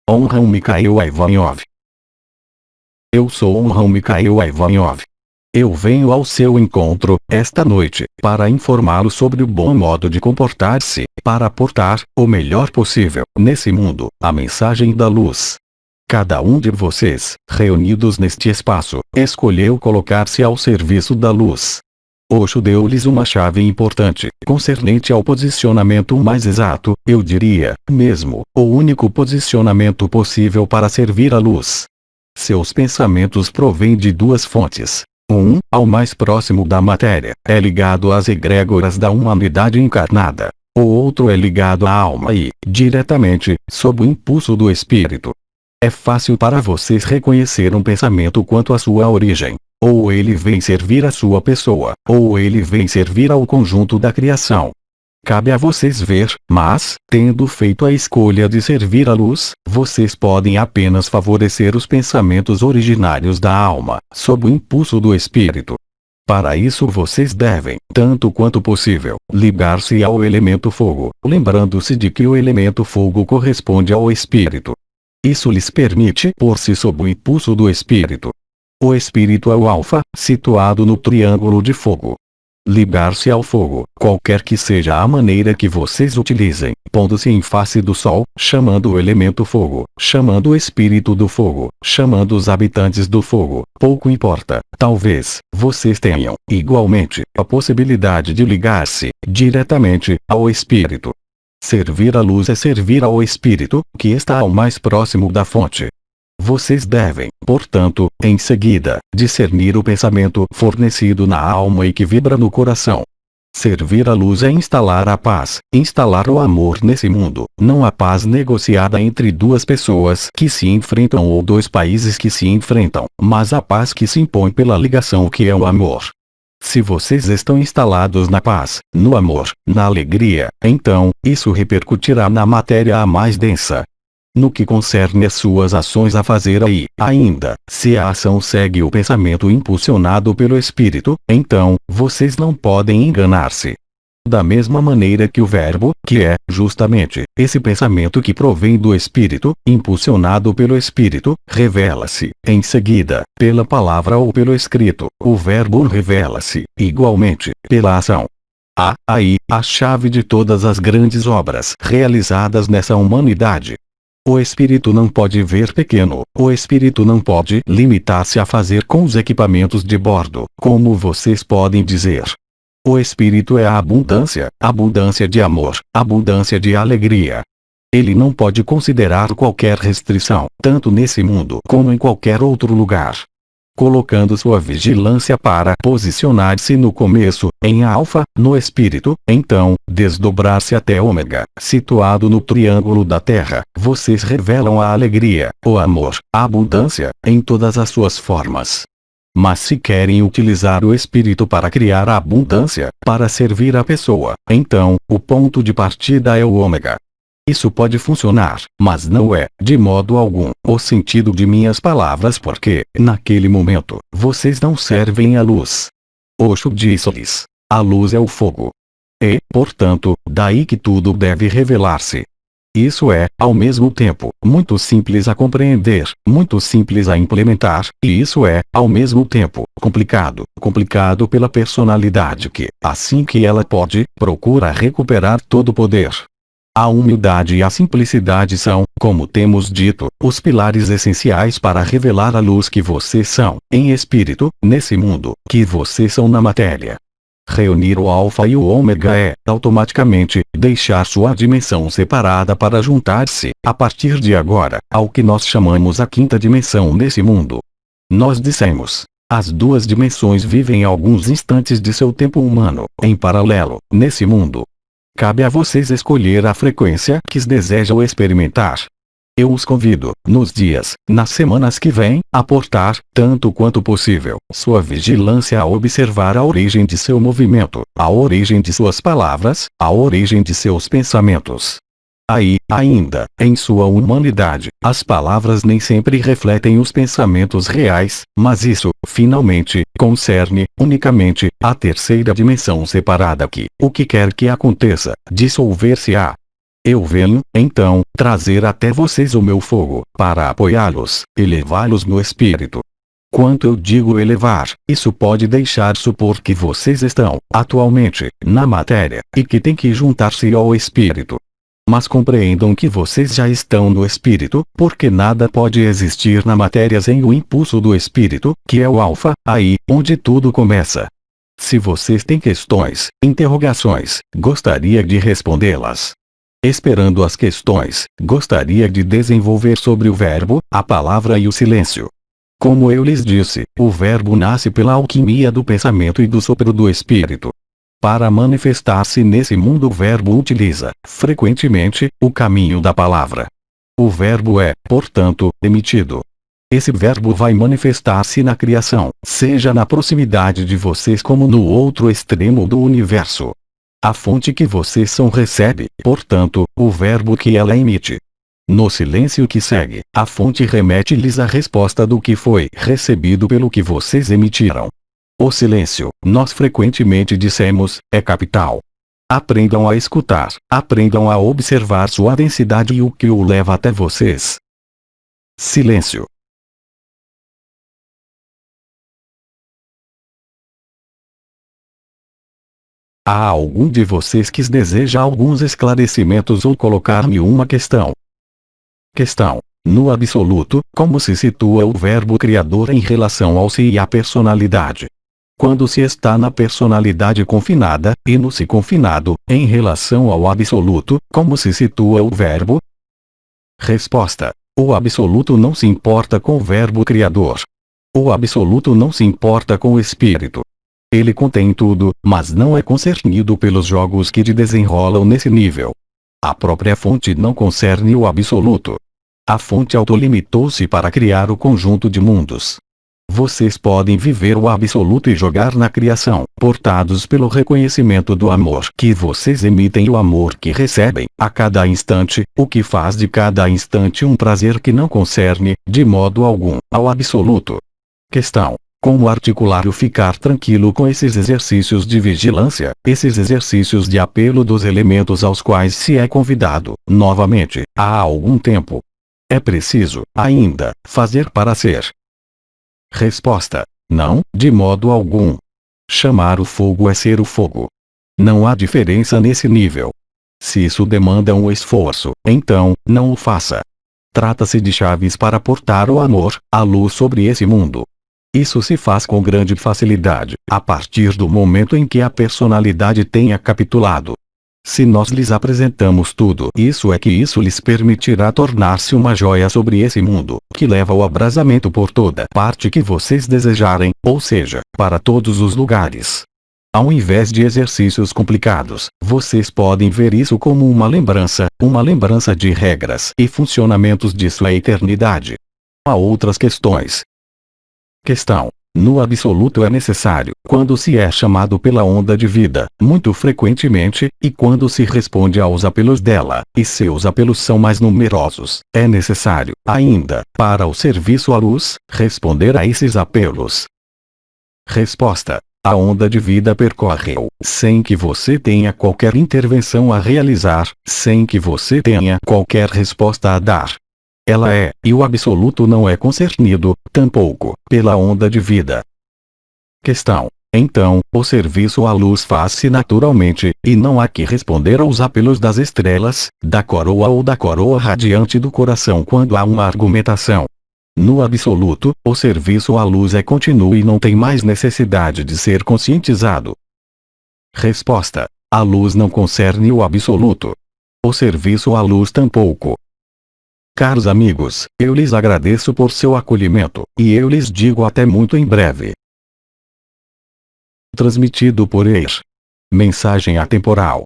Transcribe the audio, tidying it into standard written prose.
Onram Mikhail Ivanov. Eu sou Onram Mikhail Ivanov. Eu venho ao seu encontro, esta noite, para informá-lo sobre o bom modo de comportar-se, para aportar, o melhor possível, nesse mundo, a mensagem da luz. Cada um de vocês, reunidos neste espaço, escolheu colocar-se ao serviço da luz. Osho deu-lhes uma chave importante, concernente ao posicionamento mais exato, eu diria, mesmo, o único posicionamento possível para servir a luz. Seus pensamentos provêm de duas fontes. Um, ao mais próximo da matéria, é ligado às egrégoras da humanidade encarnada. O outro é ligado à alma e, diretamente, sob o impulso do espírito. É fácil para vocês reconhecer um pensamento quanto à sua origem. Ou ele vem servir a sua pessoa, ou ele vem servir ao conjunto da criação. Cabe a vocês ver, mas, tendo feito a escolha de servir a luz, vocês podem apenas favorecer os pensamentos originários da alma, sob o impulso do espírito. Para isso vocês devem, tanto quanto possível, ligar-se ao elemento fogo, lembrando-se de que o elemento fogo corresponde ao espírito. Isso lhes permite pôr-se sob o impulso do espírito. O espírito é o alfa, situado no triângulo de fogo. Ligar-se ao fogo, qualquer que seja a maneira que vocês utilizem, pondo-se em face do sol, chamando o elemento fogo, chamando o espírito do fogo, chamando os habitantes do fogo, pouco importa, talvez, vocês tenham, igualmente, a possibilidade de ligar-se, diretamente, ao espírito. Servir a luz é servir ao espírito, que está ao mais próximo da fonte. Vocês devem, portanto, em seguida, discernir o pensamento fornecido na alma e que vibra no coração. Servir a luz é instalar a paz, instalar o amor nesse mundo, não a paz negociada entre duas pessoas que se enfrentam ou dois países que se enfrentam, mas a paz que se impõe pela ligação que é o amor. Se vocês estão instalados na paz, no amor, na alegria, então, isso repercutirá na matéria a mais densa. No que concerne as suas ações a fazer aí, ainda, se a ação segue o pensamento impulsionado pelo espírito, então, vocês não podem enganar-se. Da mesma maneira que o verbo, que é, justamente, esse pensamento que provém do espírito, impulsionado pelo espírito, revela-se, em seguida, pela palavra ou pelo escrito, o verbo revela-se, igualmente, pela ação. Há, aí, a chave de todas as grandes obras realizadas nessa humanidade. O espírito não pode ver pequeno, o espírito não pode limitar-se a fazer com os equipamentos de bordo, como vocês podem dizer. O espírito é a abundância de amor, abundância de alegria. Ele não pode considerar qualquer restrição, tanto nesse mundo como em qualquer outro lugar. Colocando sua vigilância para posicionar-se no começo, em alfa, no espírito, então, desdobrar-se até ômega, situado no triângulo da Terra, vocês revelam a alegria, o amor, a abundância, em todas as suas formas. Mas se querem utilizar o espírito para criar a abundância, para servir a pessoa, então, o ponto de partida é o ômega. Isso pode funcionar, mas não é, de modo algum, o sentido de minhas palavras porque, naquele momento, vocês não servem à luz. Osho disse-lhes, a luz é o fogo. E, portanto, daí que tudo deve revelar-se. Isso é, ao mesmo tempo, muito simples a compreender, muito simples a implementar, e isso é, ao mesmo tempo, complicado pela personalidade que, assim que ela pode, procura recuperar todo o poder. A humildade e a simplicidade são, como temos dito, os pilares essenciais para revelar a luz que vocês são, em espírito, nesse mundo, que vocês são na matéria. Reunir o alfa e o ômega é, automaticamente, deixar sua dimensão separada para juntar-se, a partir de agora, ao que nós chamamos a quinta dimensão nesse mundo. Nós dissemos, as duas dimensões vivem alguns instantes de seu tempo humano, em paralelo, nesse mundo. Cabe a vocês escolher a frequência que desejam experimentar. Eu os convido, nos dias, nas semanas que vêm, a portar, tanto quanto possível, sua vigilância a observar a origem de seu movimento, a origem de suas palavras, a origem de seus pensamentos. Aí, ainda, em sua humanidade, as palavras nem sempre refletem os pensamentos reais, mas isso, finalmente, concerne, unicamente, a terceira dimensão separada que, o que quer que aconteça, dissolver-se-á. Eu venho, então, trazer até vocês o meu fogo, para apoiá-los, elevá-los no espírito. Quanto eu digo elevar, isso pode deixar supor que vocês estão, atualmente, na matéria, e que tem que juntar-se ao espírito. Mas compreendam que vocês já estão no espírito, porque nada pode existir na matéria sem o impulso do espírito, que é o alfa, aí, onde tudo começa. Se vocês têm questões, interrogações, gostaria de respondê-las. Esperando as questões, gostaria de desenvolver sobre o verbo, a palavra e o silêncio. Como eu lhes disse, o verbo nasce pela alquimia do pensamento e do sopro do espírito. Para manifestar-se nesse mundo, o verbo utiliza, frequentemente, o caminho da palavra. O verbo é, portanto, emitido. Esse verbo vai manifestar-se na criação, seja na proximidade de vocês como no outro extremo do universo. A fonte que vocês são recebe, portanto, o verbo que ela emite. No silêncio que segue, a fonte remete-lhes a resposta do que foi recebido pelo que vocês emitiram. O silêncio, nós frequentemente dissemos, é capital. Aprendam a escutar, aprendam a observar sua densidade e o que o leva até vocês. Silêncio. Há algum de vocês que deseja alguns esclarecimentos ou colocar-me uma questão? Questão. No absoluto, como se situa o verbo criador em relação ao si e à personalidade? Quando se está na personalidade confinada, e no si confinado, em relação ao absoluto, como se situa o verbo? Resposta. O absoluto não se importa com o verbo criador. O absoluto não se importa com o espírito. Ele contém tudo, mas não é concernido pelos jogos que desenrolam nesse nível. A própria fonte não concerne o absoluto. A fonte autolimitou-se para criar o conjunto de mundos. Vocês podem viver o absoluto e jogar na criação, portados pelo reconhecimento do amor que vocês emitem e o amor que recebem, a cada instante, o que faz de cada instante um prazer que não concerne, de modo algum, ao absoluto. Questão. Como articular o ficar tranquilo com esses exercícios de vigilância, esses exercícios de apelo dos elementos aos quais se é convidado, novamente, há algum tempo? É preciso, ainda, fazer para ser? Resposta. Não, de modo algum. Chamar o fogo é ser o fogo. Não há diferença nesse nível. Se isso demanda um esforço, então, não o faça. Trata-se de chaves para portar o amor, a luz sobre esse mundo. Isso se faz com grande facilidade, a partir do momento em que a personalidade tenha capitulado. Se nós lhes apresentamos tudo isso, é que isso lhes permitirá tornar-se uma joia sobre esse mundo, que leva ao abrasamento por toda parte que vocês desejarem, ou seja, para todos os lugares. Ao invés de exercícios complicados, vocês podem ver isso como uma lembrança de regras e funcionamentos de sua eternidade. Há outras questões. Questão. No absoluto é necessário, quando se é chamado pela onda de vida, muito frequentemente, e quando se responde aos apelos dela, e seus apelos são mais numerosos, é necessário, ainda, para o serviço à luz, responder a esses apelos. Resposta. A onda de vida percorre-o, sem que você tenha qualquer intervenção a realizar, sem que você tenha qualquer resposta a dar. Ela é, e o absoluto não é concernido, tampouco, pela onda de vida. Questão. Então, o serviço à luz faz-se naturalmente, e não há que responder aos apelos das estrelas, da coroa ou da coroa radiante do coração quando há uma argumentação. No absoluto, o serviço à luz é contínuo e não tem mais necessidade de ser conscientizado. Resposta. A luz não concerne o absoluto. O serviço à luz tampouco. Caros amigos, eu lhes agradeço por seu acolhimento, e eu lhes digo até muito em breve. Transmitido por EIR. Mensagem atemporal.